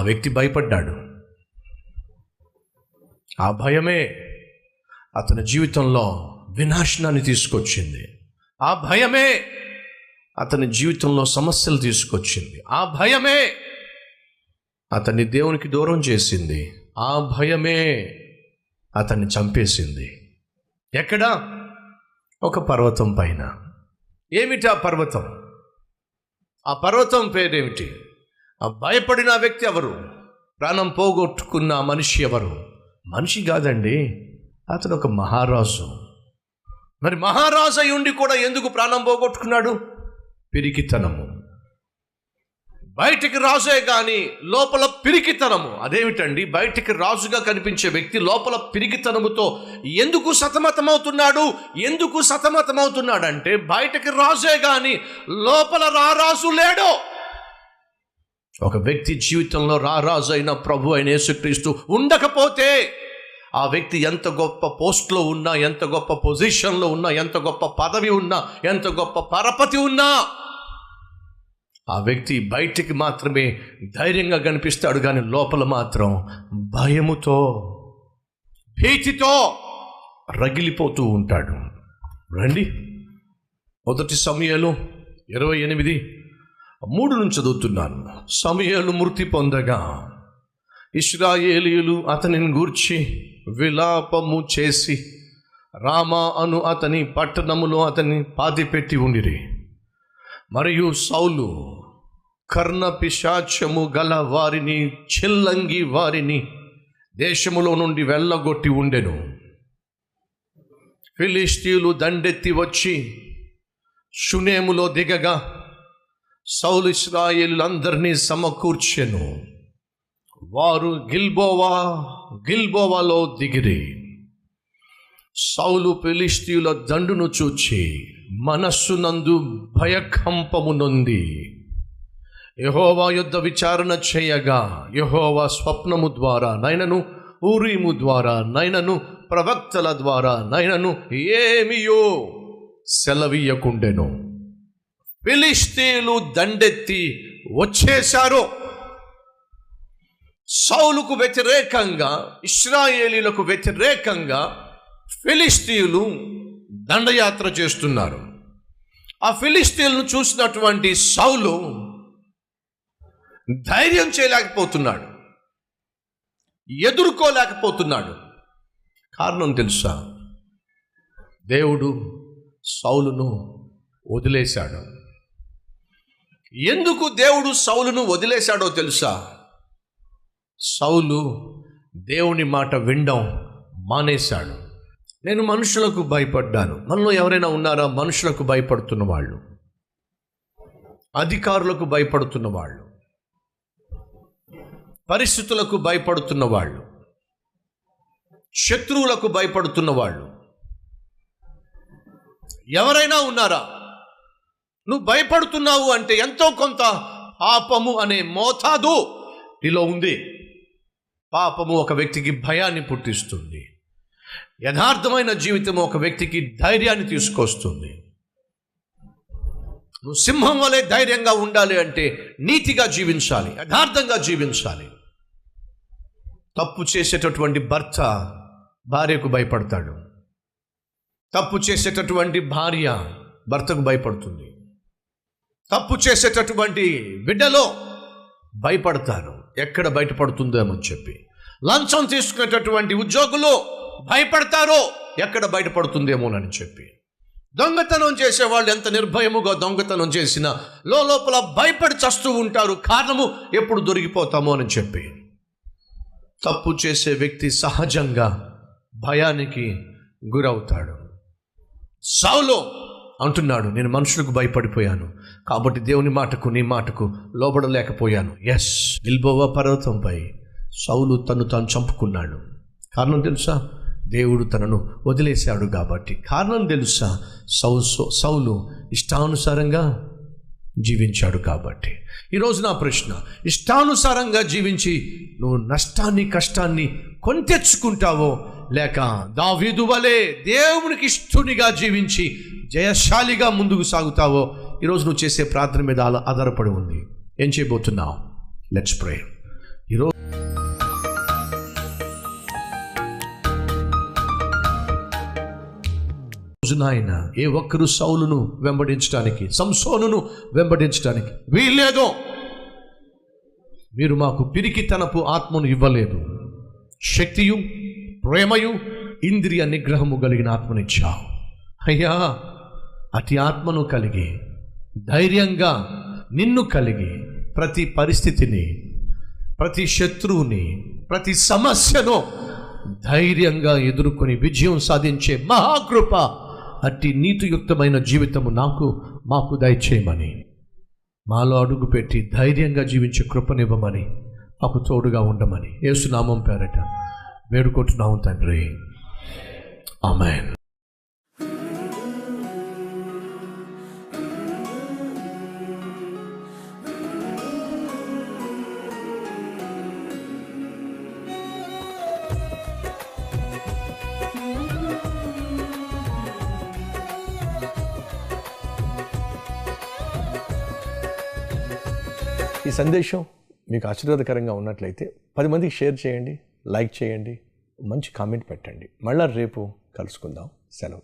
వ్యక్తి భయపడ్డాడు. ఆ భయమే అతని జీవితంలో వినాశనాన్ని తీసుకొచ్చింది. ఆ భయమే అతని జీవితంలో సమస్యలు తీసుకొచ్చింది. ఆ భయమే అతన్ని దేవునికి దూరం చేసింది. ఆ భయమే అతన్ని చంపేసింది. ఎక్కడ? ఒక పర్వతం పైన. ఏమిటి ఆ పర్వతం? ఆ పర్వతం పేరేమిటి? ఆ భయపడిన వ్యక్తి ఎవరు? ప్రాణం పోగొట్టుకున్న మనిషి ఎవరు? మనిషి కాదండి, అతను ఒక మహారాజు. మరి మహారాజు అయి ఉండి కూడా ఎందుకు ప్రాణం పోగొట్టుకున్నాడు? పిరికితనము. బయటికి రాజే కానీ లోపల పిరికితనము. అదేమిటండి? బయటికి రాజుగా కనిపించే వ్యక్తి లోపల పిరికితనముతో ఎందుకు సతమతమవుతున్నాడు? ఎందుకు సతమతమవుతున్నాడంటే బయటికి రాజే కానీ లోపల రారాజు లేడు. ఒక వ్యక్తి జీవితంలో రారాజు అయిన ప్రభు అయిన యేసుక్రీస్తు ఉండకపోతే ఆ వ్యక్తి ఎంత గొప్ప పోస్ట్లో ఉన్నా, ఎంత గొప్ప పొజిషన్లో ఉన్నా, ఎంత గొప్ప పదవి ఉన్నా, ఎంత గొప్ప పరపతి ఉన్నా, ఆ వ్యక్తి బయటికి మాత్రమే ధైర్యంగా కనిపిస్తాడు కానీ లోపల మాత్రం భయముతో, భీతితో రగిలిపోతూ ఉంటాడు. రండి, 1 సమూయేలు 28:3 నుంచి చదువుతున్నాను. సమూయేలు మృతి పొందగా ఇశ్రాయేలీయులు అతనిని గూర్చి విలాపము చేసి రామా అను అతని పట్టణములో అతన్ని పాతిపెట్టి ఉండిరి. మరియు సౌలు కర్ణపిశాచము గల వారిని, చిల్లంగి వారిని దేశములో నుండి వెళ్ళగొట్టి ఉండెను. ఫిలిష్తీయులు దండెత్తి వచ్చి షునేములో దిగగా సౌలు ఇశ్రాయేలులందరినీ సమకూర్చెను. వారు గిల్బోవాలో దిగిరి. సౌలు ఫిలిష్తీయుల దండును చూచి మనస్సునందు భయకంపము నొంది యెహోవా యొద్ద విచారణ చేయగా యెహోవా స్వప్నము ద్వారా నైనను, ఊరీము ద్వారా నైనను, ప్రవక్తల ద్వారా నైనను ఏమియో సెలవీయకుండెను. ఫిలిష్తీయులు దండెత్తి వచ్చేశారు. సౌలుకు వ్యతిరేకంగా, ఇశ్రాయేలీలకు వ్యతిరేకంగా ఫిలిష్తీయులు దండయాత్ర చేస్తున్నారు. ఆ ఫిలిష్తీయులను చూసినటువంటి సౌలు ధైర్యం చేయలేకపోతున్నాడు, ఎదుర్కోలేకపోతున్నాడు. కారణం తెలుసా? దేవుడు సౌలును వదిలేశాడు. ఎందుకు దేవుడు సౌలును వదిలేశాడో తెలుసా? సౌలు దేవుని మాట వినడం మానేశాడు. నేను మనుషులకు భయపడ్డాను. మనలో ఎవరైనా ఉన్నారా మనుషులకు భయపడుతున్న వాళ్ళు? అధికారులకు భయపడుతున్న వాళ్ళు, పరిస్థితులకు భయపడుతున్న వాళ్ళు, శత్రువులకు భయపడుతున్న వాళ్ళు ఎవరైనా ఉన్నారా? నువ్వు భయపడుతున్నావు అంటే ఎంతో కొంత పాపము అనే మోతాదు నీలో ఉంది. పాపము ఒక వ్యక్తికి భయాన్ని పుట్టిస్తుంది. యథార్థమైన జీవితం ఒక వ్యక్తికి ధైర్యాన్ని తీసుకొస్తుంది. నువ్వు సింహం వలె ధైర్యంగా ఉండాలి అంటే నీతిగా జీవించాలి, యథార్థంగా జీవించాలి. తప్పు చేసేటటువంటి భర్త భార్యకు భయపడతాడు. తప్పు చేసేటటువంటి భార్య భర్తకు భయపడుతుంది. తప్పు చేసేటటువంటి బిడ్డలో భయపడతారు, ఎక్కడ బయటపడుతుందేమని చెప్పి. లంచం తీసుకునేటటువంటి ఉద్యోగులు భయపడతారు, ఎక్కడ బయటపడుతుందేమోనని చెప్పి. దొంగతనం చేసేవాళ్ళు ఎంత నిర్భయముగా దొంగతనం చేసినా లోపల భయపడి చస్తూ ఉంటారు, కారణము ఎప్పుడు దొరికిపోతామో అని చెప్పి. తప్పు చేసే వ్యక్తి సహజంగా భయానికి గురవుతాడు. సౌలు అంటున్నాడు, నేను మనుషులకు భయపడిపోయాను కాబట్టి దేవుని మాటకు, నీ మాటకు లోబడలేకపోయాను. ఎస్, గిల్బోవా పర్వతంపై సౌలు తను తాను చంపుకున్నాడు. కారణం తెలుసా? దేవుడు తనను వదిలేశాడు కాబట్టి. కారణం తెలుసా? సౌలు ఇష్టానుసారంగా జీవించాడు కాబట్టి. ఈరోజు నా ప్రశ్న, ఇష్టానుసారంగా జీవించి నువ్వు నష్టాన్ని, కష్టాన్ని కొని తెచ్చుకుంటావో, లేక దావీదు వలె దేవునికి ఇష్టునిగా జీవించి జయశాలిగా ముందుకు సాగుతావో, ఈరోజు నువ్వు చేసే ప్రార్థన మీద ఆధారపడి ఉంది. ఏం చేయబోతున్నావు? Let's pray. ఈరోజు నాయన ఏ ఒక్కరు సౌలును వెంబడించడానికి, సంసోనును వెంబడించడానికి వీల్లేదు. మీరు మాకు పిరికితనపు ఆత్మను ఇవ్వలేదు, శక్తియు ప్రేమయు ఇంద్రియ నిగ్రహము కలిగిన ఆత్మనిచ్చావు అయ్యా. అతి ఆత్మను కలిగి ధైర్యంగా నిన్ను కలిగి ప్రతి పరిస్థితిని, ప్రతి శత్రువుని, ప్రతి సమస్యను ధైర్యంగా ఎదుర్కొని విజయం సాధించే మహాకృప, అట్టి నీతియుక్తమైన జీవితము మాకు దయచేయమని, మాలో అడుగుపెట్టి ధైర్యంగా జీవించే కృపనివ్వమని, మాకు తోడుగా ఉండమని యేసు నామం పేరట వేడుకుంటున్నాము తండ్రి. ఆమేన్. ఈ సందేశం మీకు ఆశీర్వాదకరంగా ఉన్నట్లయితే 10 మందికి షేర్ చేయండి, లైక్ చేయండి, మంచి కామెంట్ పెట్టండి. మళ్ళా రేపు కలుసుకుందాం. సెలవు.